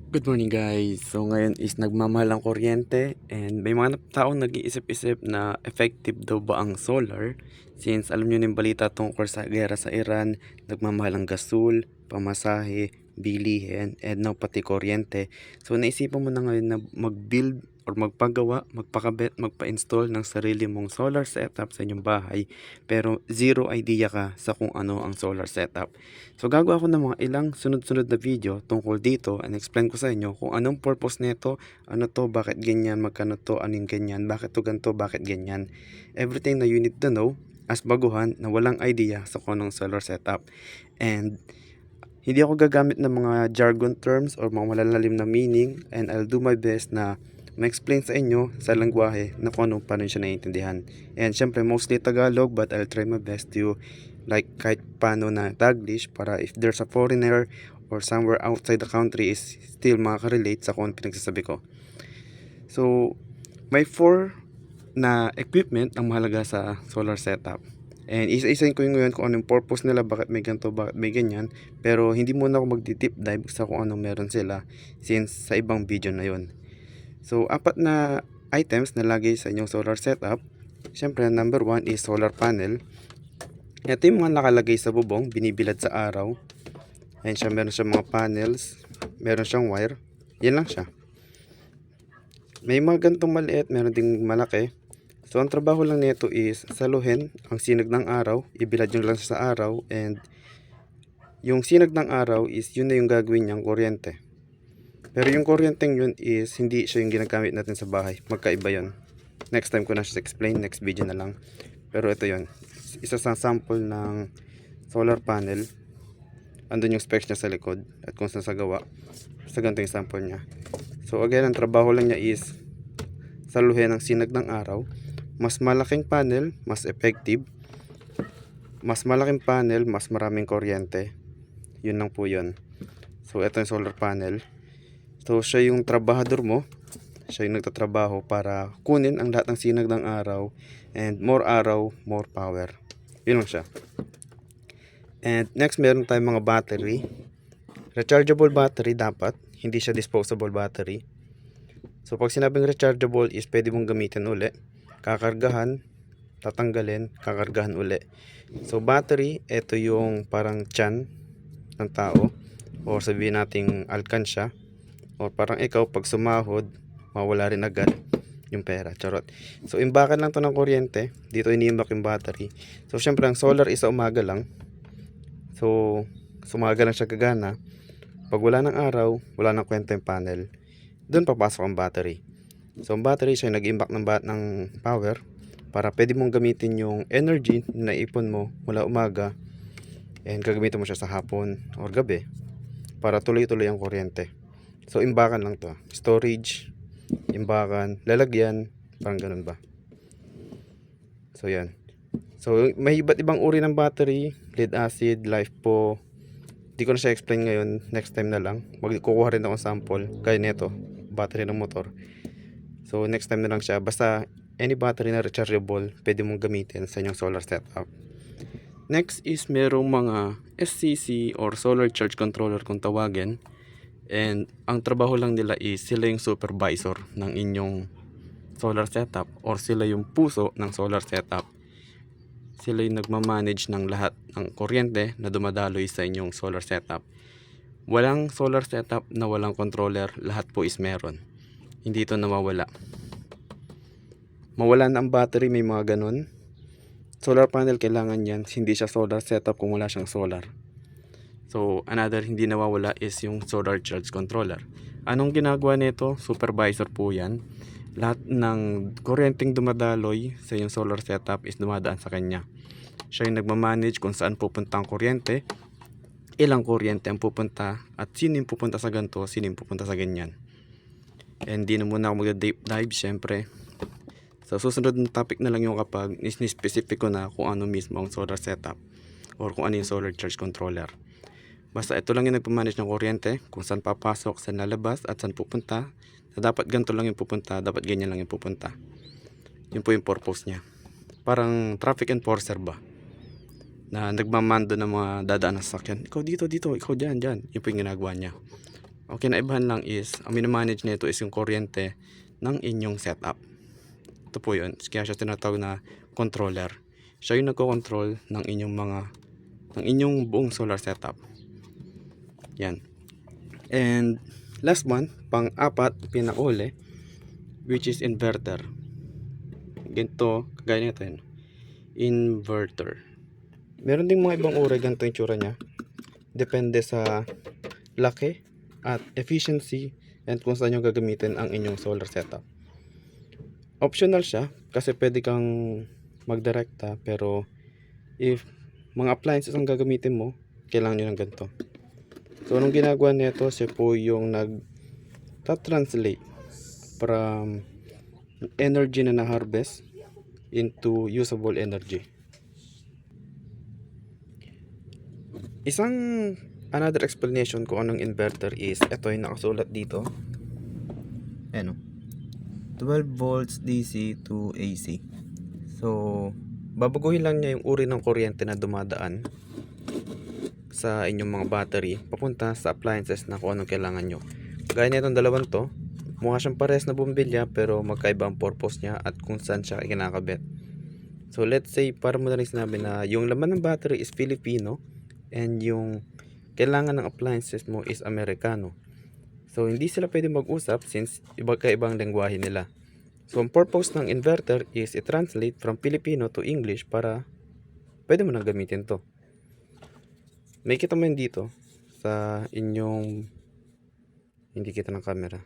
Good morning guys. So ngayon is nagmamahal ang kuryente and may mga taong nag-iisip-isip na effective daw ba ang solar since alam niyo yung balita tungkol sa gera sa Iran, nagmamahal ang gasul, pamasahe, bilihin, and now pati kuryente. So naisipan mo na ngayon na mag-build or magpagawa, magpakabit, magpa-install ng sarili mong solar setup sa inyong bahay pero zero idea ka sa kung ano ang solar setup. So gagawa ako ng mga ilang sunod-sunod na video tungkol dito and explain ko sa inyo kung anong purpose nito, ano to, bakit ganyan, magkano to, anong ganyan, bakit to ganito, bakit ganyan. Everything na you need to know as baguhan na walang idea sa kung anong solar setup. And hindi ako gagamit ng mga jargon terms or mga malalalim na meaning and I'll do my best na ma-explain sa inyo sa lengguwahe na kung ano paano siya naiintindihan. And syempre mostly Tagalog but I'll try my best to like kahit paano na Taglish para if there's a foreigner or somewhere outside the country is still makaka-relate sa kung ano pinagsasabi ko. So may 4 na equipment ang mahalaga sa solar setup. And isa-isahin ko yung ngayon kung anong purpose nila, bakit may ganito, bakit may ganyan. Pero hindi muna ako mag-deep dive sa kung anong meron sila since sa ibang video na yon. So, 4 na items na lagay sa inyong solar setup. Siyempre, number 1 is solar panel. Ito yung mga nakalagay sa bubong, binibilad sa araw. Ayan siya, meron siyang mga panels, meron siyang wire. Yan lang siya. May mga gantong maliit, meron ding malaki. So, ang trabaho lang nito is saluhin ang sinag ng araw, ibilad yung lang sa araw, and yung sinag ng araw is yun na yung gagawin niyang kuryente. Pero yung kuryenteng yun is hindi siya yung ginagamit natin sa bahay. Magkaiba yun. Next time ko na siya explain, next video na lang. Pero ito yun. Isa sa sample ng solar panel. Andun yung specs niya sa likod at kung saan sa gawa. Sa ganito yung sample niya. So again, ang trabaho lang niya is saluhin ang sinag ng araw. Mas malaking panel, mas effective. Mas malaking panel, mas maraming kuryente. Yun lang po yun. So ito yung solar panel. So siya yung trabahador mo. Siya yung nagtatrabaho para kunin ang lahat ng sinag ng araw. And more araw, more power. Yun lang siya. And next meron tayong mga battery. Rechargeable battery dapat. Hindi siya disposable battery. So pag sinabing rechargeable is pwede mong gamitin uli. Kakargahan, tatanggalin, kakargahan uli. So battery, ito yung parang tiyan ng tao. O sabihin nating alkansya. O parang ikaw pag sumahod, mawala rin agad yung pera. Charot. So imbakan lang to ng kuryente. Dito iniimbak yung battery. So syempre ang solar is sa umaga lang. So sumaga lang siya gagana. Pag wala ng araw, wala nang kwenta yung panel. Doon papasok ang battery. So ang battery siya nag-imbak ng power para pwede mong gamitin yung energy na ipon mo mula umaga and gagamitin mo siya sa hapon or gabi para tuloy-tuloy ang kuryente. So imbakan lang to. Storage, imbakan, lalagyan, parang ganun ba. So yan. So may iba't ibang uri ng battery, lead acid, LiFePO. Di ko na siya explain ngayon, next time na lang. Magkukuha rin ako sample kaya nito, battery ng motor. So next time na lang siya. Basta any battery na rechargeable, pwede mong gamitin sa inyong solar setup. Next is merong mga SCC or solar charge controller kung tawagin. And ang trabaho lang nila is sila yung supervisor ng inyong solar setup or sila yung puso ng solar setup. Sila yung nagmamanage ng lahat ng kuryente na dumadaloy sa inyong solar setup. Walang solar setup na walang controller, lahat po is meron. Hindi ito nawawala. Mawala na ang battery, may mga ganun. Solar panel kailangan yan, hindi siya solar setup kung wala siyang solar. So another hindi nawawala is yung solar charge controller. Anong ginagawa nito? Supervisor po yan. Lahat ng kuryenteng dumadaloy sa yung solar setup is dumadaan sa kanya. Siya yung nagmamanage kung saan pupunta ang kuryente, ilang kuryente ang pupunta, at sino yung pupunta sa ganito, sino yung pupunta sa ganyan. And di na muna ako mag-deep dive syempre. So susunod na topic na lang yung kapag ni-specific ko na kung ano mismo ang solar setup or kung ano yung solar charge controller. Basta ito lang yung nagpamanage ng kuryente, kung saan papasok, saan lalabas, at saan pupunta. Na dapat ganito lang yung pupunta, dapat ganyan lang yung pupunta. Yun po yung purpose niya. Parang traffic enforcer ba? Na nagmamando ng mga dadaan na sasakyan. Ikaw dito, dito, ikaw dyan, dyan. Yun po yung ginagawa niya. Ang kinaibahan lang is, ang minamanage nito is yung kuryente ng inyong setup. Ito po yun. Kaya siya tinatawag na controller. Siya yung nagko-control ng inyong buong solar setup. Yan. And last one, pang-apat, pinakauli, which is inverter. Ganito, kagaya nito yun. Inverter. Meron ding mga ibang uri, ganito yung tsura niya. Depende sa laki at efficiency and kung saan nyo gagamitin ang inyong solar setup. Optional siya kasi pwede kang magdirekta, pero if mga appliances ang gagamitin mo, kailangan nyo ng ganito. So anong ginagawa nito, siya po yung nag-translate from energy na na-harvest into usable energy. Another explanation ko anong inverter is, ito yung nakasulat dito. Ayan o. 12 volts DC to AC. So, babaguhin lang niya yung uri ng kuryente na dumadaan sa inyong mga battery papunta sa appliances na kung anong kailangan nyo. Gaya nitong dalawang to, mukha siyang pares na bumbilya pero magkaiba ang purpose niya at kung saan siya kinakabit. So, let's say, para mo na rin sinabi na yung laman ng battery is Filipino and yung kailangan ng appliances mo is Amerikano. So, hindi sila pwede mag-usap since iba-ibang lengguwahe nila. So, ang purpose ng inverter is i-translate from Filipino to English para pwede mo nang gamitin to. May kita mo yun dito sa inyong, hindi kita ng camera.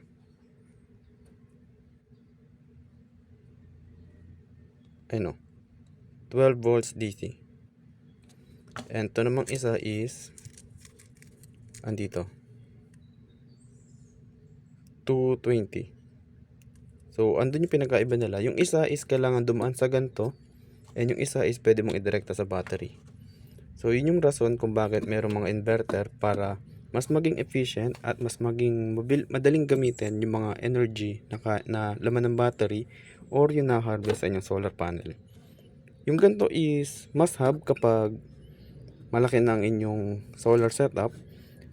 Ayun o. 12 volts DC. And ito namang isa is andito 220. So andun yung pinagkaiba nila. Yung isa is kailangan dumaan sa ganito, and yung isa is pwede mong idirekta sa battery. So yun yung rason kung bakit mayroong mga inverter, para mas maging efficient at mas maging madaling gamitin yung mga energy na laman ng battery or yung na-harvest sa inyong solar panel. Yung ganito is must have kapag malaki na ang inyong solar setup,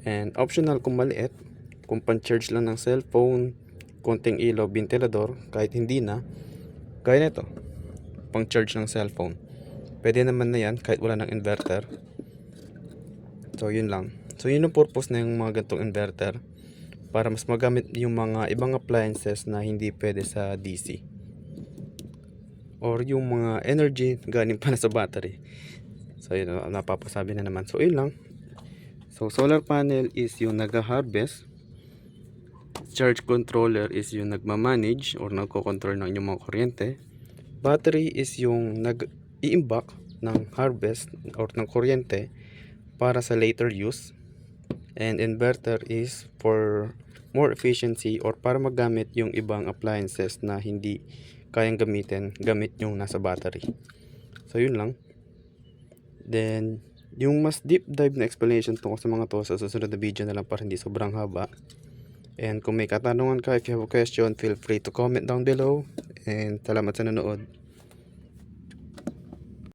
and optional kung maliit, kung pan-charge lang ng cellphone, konting ilaw, ventilador, kahit hindi na, gaya nito, pang-charge ng cellphone. Pwede naman na yan kahit wala ng inverter. So yun lang. So yun ang purpose na yung mga ganitong inverter, para mas magamit yung mga ibang appliances na hindi pwede sa DC, or yung mga energy galing pa na sa battery. So yun, napapasabi na naman. So yun lang. So solar panel is yung nag-harvest, charge controller is yung nagmamanage or nagko-control ng inyong mga kuryente, battery is yung nag-iimbak ng harvest or ng kuryente para sa later use, and inverter is for more efficiency or para magamit yung ibang appliances na hindi kayang gamitin gamit yung nasa battery. So yun lang. Then yung mas deep dive na explanation tungkol sa mga to sa susunod na video na lang para hindi sobrang haba. And kung may katanungan ka, if you have a question, feel free to comment down below. And salamat sa nanood.